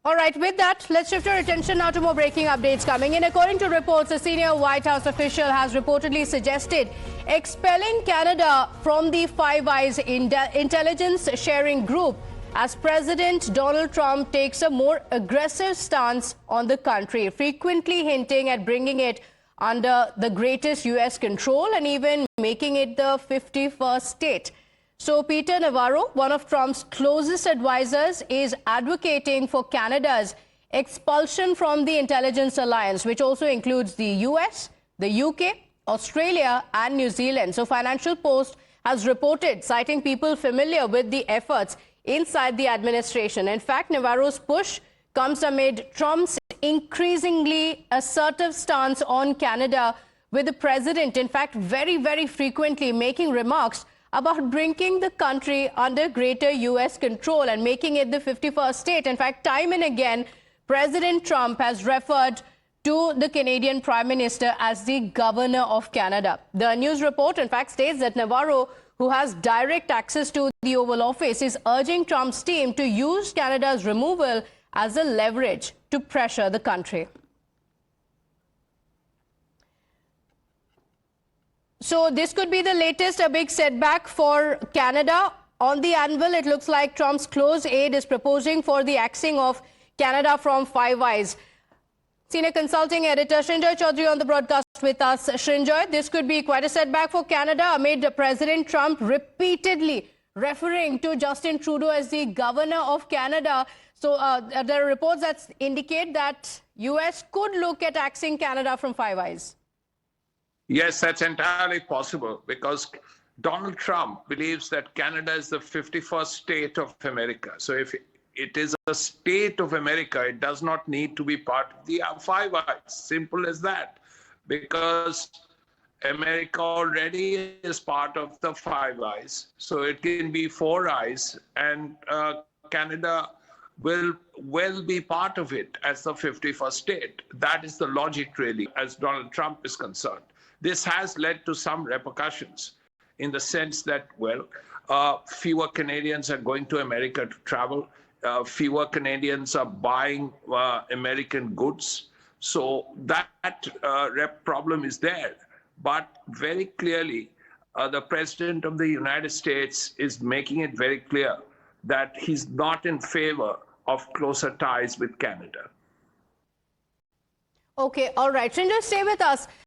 All right, with that, let's shift our attention now to more breaking updates coming in. According to reports, a senior White House official has reportedly suggested expelling Canada from the Five Eyes intelligence sharing group as President Donald Trump takes a more aggressive stance on the country, frequently hinting at bringing it under the greatest U.S. control and even making it the 51st state. So Peter Navarro, one of Trump's closest advisors, is advocating for Canada's expulsion from the intelligence alliance, which also includes the US, the UK, Australia and New Zealand. So Financial Post has reported, citing people familiar with the efforts inside the administration. In fact, Navarro's push comes amid Trump's increasingly assertive stance on Canada, with the president, in fact, very frequently making remarks about bringing the country under greater U.S. control and making it the 51st state. In fact, time and again, President Trump has referred to the Canadian Prime Minister as the Governor of Canada. The news report, in fact, states that Navarro, who has direct access to the Oval Office, is urging Trump's team to use Canada's removal as a leverage to pressure the country. So this could be the latest, a big setback for Canada. On the anvil, it looks like Trump's close aide is proposing for the axing of Canada from Five Eyes. Senior consulting editor Srinjoy Chaudhary on the broadcast with us. Srinjoy, this could be quite a setback for Canada amid President Trump repeatedly referring to Justin Trudeau as the Governor of Canada. So there are reports that indicate that US could look at axing Canada from Five Eyes. Yes, that's entirely possible because Donald Trump believes that Canada is the 51st state of America. So if it is a state of America, it does not need to be part of the Five Eyes. Simple as that. Because America already is part of the Five Eyes. So it can be Four Eyes, and Canada will well be part of it as the 51st state. That is the logic, really, as Donald Trump is concerned. This has led to some repercussions in the sense that, well, fewer Canadians are going to America to travel. Fewer Canadians are buying American goods. So that problem is there. But very clearly, the President of the United States is making it very clear that he's not in favor of closer ties with Canada. Okay, all right. Srinjoy, stay with us.